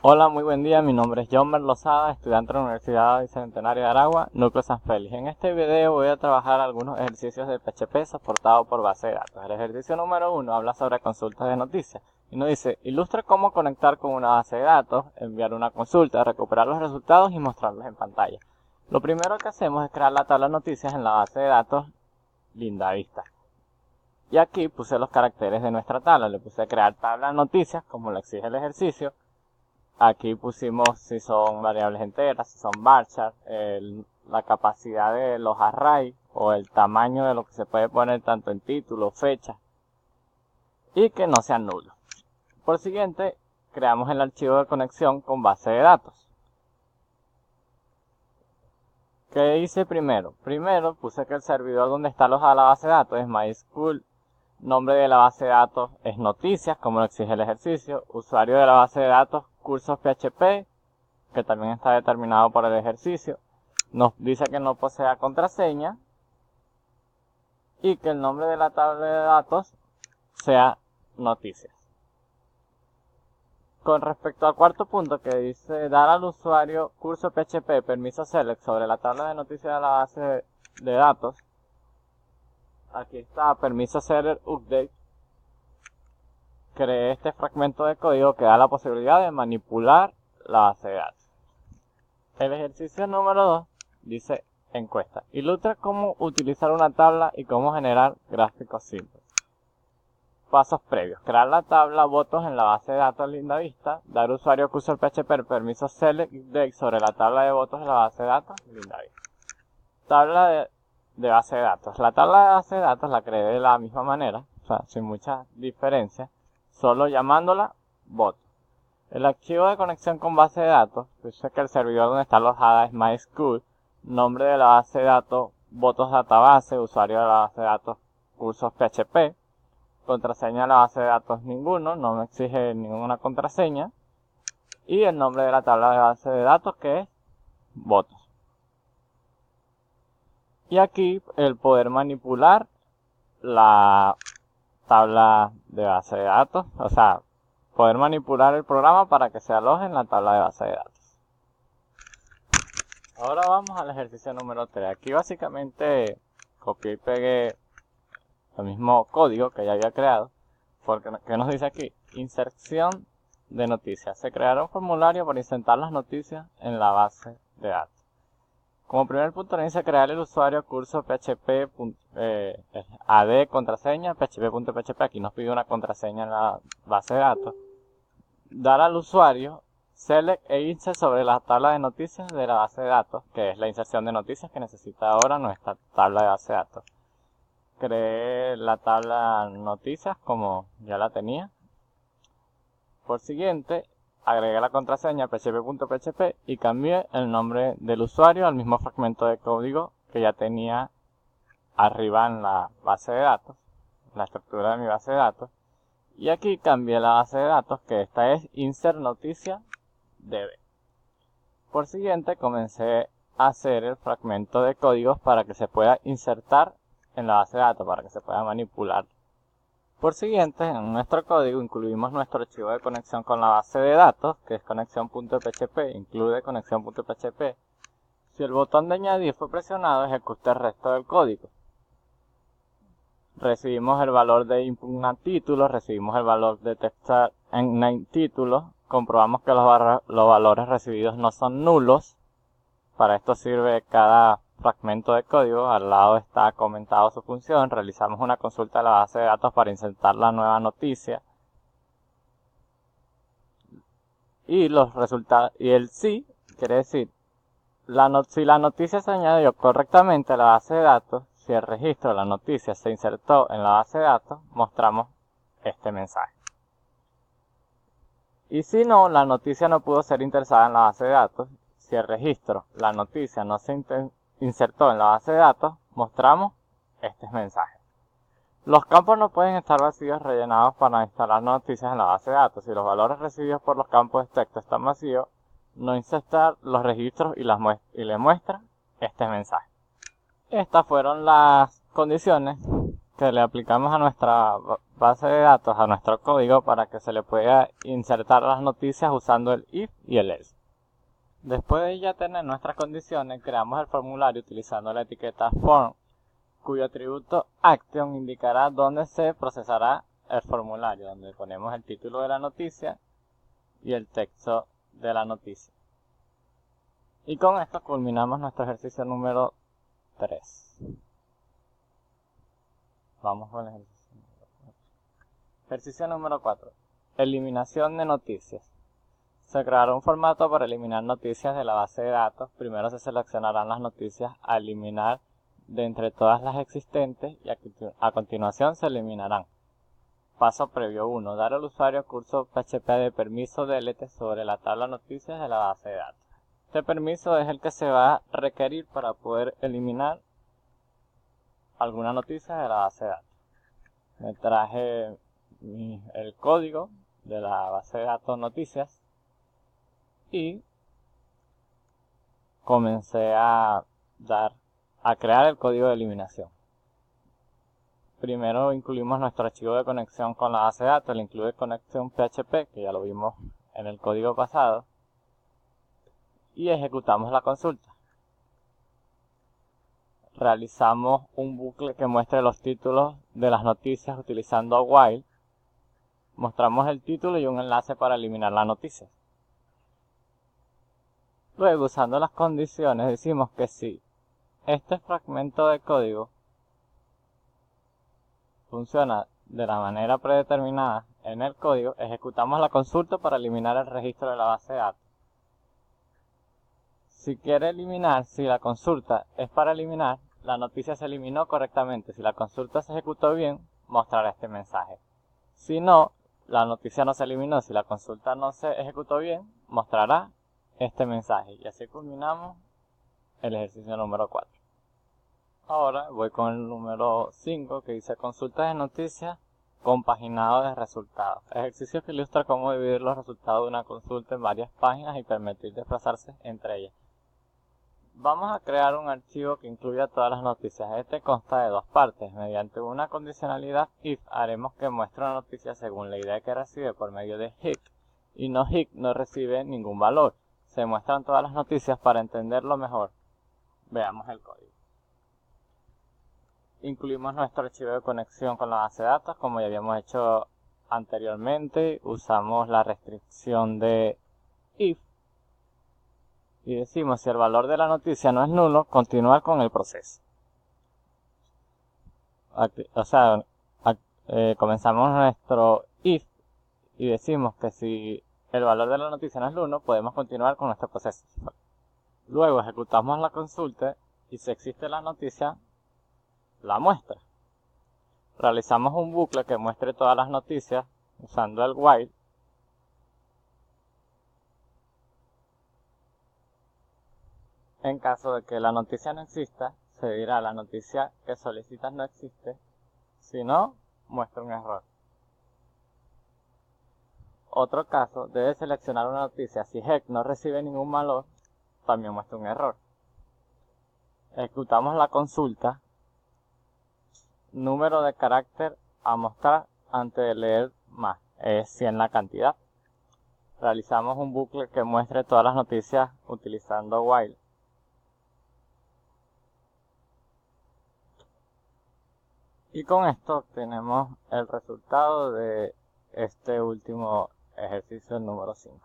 Hola, muy buen día. Mi nombre es John Lozada, estudiante de la Universidad Bicentenario de Aragua, Núcleo San Félix. En este video voy a trabajar algunos ejercicios de PHP soportados por base de datos. El ejercicio número 1 habla sobre consultas de noticias y nos dice: ilustra cómo conectar con una base de datos, enviar una consulta, recuperar los resultados y mostrarlos en pantalla. Lo primero que hacemos es crear la tabla de noticias en la base de datos Lindavista. Y aquí puse los caracteres de nuestra tabla. Le puse crear tabla de noticias como lo exige el ejercicio. Aquí pusimos si son variables enteras, si son varchar, la capacidad de los arrays o el tamaño de lo que se puede poner tanto en título, fecha, y que no sean nulos. Por siguiente, creamos el archivo de conexión con base de datos. ¿Qué hice primero? Primero puse que el servidor donde está alojada la base de datos es MySQL. Nombre de la base de datos es noticias, como lo exige el ejercicio. Usuario de la base de datos, cursos PHP, que también está determinado por el ejercicio. Nos dice que no posea contraseña y que el nombre de la tabla de datos sea noticias. Con respecto al cuarto punto que dice dar al usuario curso PHP permiso select sobre la tabla de noticias de la base de datos, aquí está permiso setter update. Creé este fragmento de código que da la posibilidad de manipular la base de datos. El ejercicio número 2 dice encuesta. Ilustra cómo utilizar una tabla y cómo generar gráficos simples. Pasos previos. Crear la tabla votos en la base de datos Lindavista. Dar usuario cursor PHP permiso select update sobre la tabla de votos de la base de datos Lindavista. Tabla de base de datos. La tabla de base de datos la creé de la misma manera, o sea, sin mucha diferencia, solo llamándola votos. El archivo de conexión con base de datos, dice que el servidor donde está alojada es MySQL, nombre de la base de datos, votos database, usuario de la base de datos, cursos PHP, contraseña de la base de datos ninguno, no me exige ninguna contraseña, y el nombre de la tabla de base de datos que es votos. Y aquí el poder manipular la tabla de base de datos, o sea, poder manipular el programa para que se aloje en la tabla de base de datos. Ahora vamos al ejercicio número 3. Aquí básicamente copié y pegué el mismo código que ya había creado. Porque, ¿qué nos dice aquí? Inserción de noticias. Se creará un formulario para insertar las noticias en la base de datos. Como primer punto dice crear el usuario curso PHP AD contraseña PHP.PHP. Aquí nos pide una contraseña en la base de datos. Dar al usuario select e insert sobre la tabla de noticias de la base de datos, que es la inserción de noticias que necesita ahora nuestra tabla de base de datos. Creé la tabla noticias como ya la tenía. Por siguiente, agregué la contraseña php.php y cambié el nombre del usuario al mismo fragmento de código que ya tenía arriba en la base de datos, la estructura de mi base de datos. Y aquí cambié la base de datos, que esta es insert noticia db. Por siguiente, comencé a hacer el fragmento de códigos para que se pueda insertar en la base de datos, para que se pueda manipular. Por siguiente, en nuestro código incluimos nuestro archivo de conexión con la base de datos, que es conexión.php, incluye conexión.php. Si el botón de añadir fue presionado, ejecuta el resto del código. Recibimos el valor de input títulos, recibimos el valor de text en títulos, comprobamos que los valores recibidos no son nulos. Para esto sirve cada fragmento de código, al lado está comentado su función. Realizamos una consulta a la base de datos para insertar la nueva noticia. Y los resultados, y el sí, quiere decir, si la noticia se añadió correctamente a la base de datos, si el registro de la noticia se insertó en la base de datos, mostramos este mensaje. Y si no, la noticia no pudo ser insertada en la base de datos. Si el registro, la noticia no se insertó en la base de datos, mostramos este mensaje. Los campos no pueden estar vacíos rellenados para instalar noticias en la base de datos. Si los valores recibidos por los campos de texto están vacíos, no insertar los registros y le muestra este mensaje. Estas fueron las condiciones que le aplicamos a nuestra base de datos, a nuestro código, para que se le pueda insertar las noticias usando el if y el else. Después de ya tener nuestras condiciones, creamos el formulario utilizando la etiqueta form, cuyo atributo action indicará dónde se procesará el formulario, donde ponemos el título de la noticia y el texto de la noticia. Y con esto culminamos nuestro ejercicio número 3. Vamos con el ejercicio número 4. Ejercicio número 4. Eliminación de noticias. Se creará un formato para eliminar noticias de la base de datos. Primero se seleccionarán las noticias a eliminar de entre todas las existentes y a continuación se eliminarán. Paso previo 1. Dar al usuario curso PHP de permiso delete sobre la tabla noticias de la base de datos. Este permiso es el que se va a requerir para poder eliminar alguna noticia de la base de datos. Me traje el código de la base de datos noticias y comencé a crear el código de eliminación. Primero incluimos nuestro archivo de conexión con la base de datos, el include conexión PHP, que ya lo vimos en el código pasado, y ejecutamos la consulta. Realizamos un bucle que muestre los títulos de las noticias utilizando while. Mostramos el título y un enlace para eliminar la noticia. Luego, usando las condiciones, decimos que si este fragmento de código funciona de la manera predeterminada en el código, ejecutamos la consulta para eliminar el registro de la base de datos. Si quiere eliminar, si la consulta es para eliminar, la noticia se eliminó correctamente. Si la consulta se ejecutó bien, mostrará este mensaje. Si no, la noticia no se eliminó. Si la consulta no se ejecutó bien, mostrará este mensaje. Y así culminamos el ejercicio número 4. Ahora voy con el número 5, que dice consultas de noticias compaginado de resultados. Ejercicio que ilustra cómo dividir los resultados de una consulta en varias páginas y permitir desplazarse entre ellas. Vamos a crear un archivo que incluya todas las noticias. Este consta de dos partes. Mediante una condicionalidad if haremos que muestre una noticia según la ID que recibe por medio de HIC y no HIC no recibe ningún valor. Se muestran todas las noticias para entenderlo mejor. Veamos el código. Incluimos nuestro archivo de conexión con la base de datos como ya habíamos hecho anteriormente. Usamos la restricción de if. Y decimos, si el valor de la noticia no es nulo, continuar con el proceso. Comenzamos nuestro if y decimos que si el valor de la noticia no es nulo, podemos continuar con nuestro proceso. Luego ejecutamos la consulta y si existe la noticia, la muestra. Realizamos un bucle que muestre todas las noticias usando el while. En caso de que la noticia no exista, se dirá la noticia que solicitas no existe, si no, muestra un error. Otro caso, debe seleccionar una noticia. Si HEC no recibe ningún valor, también muestra un error. Ejecutamos la consulta. Número de carácter a mostrar antes de leer más, es 100 la cantidad. Realizamos un bucle que muestre todas las noticias utilizando while. Y con esto obtenemos el resultado de este último ejercicio número 5.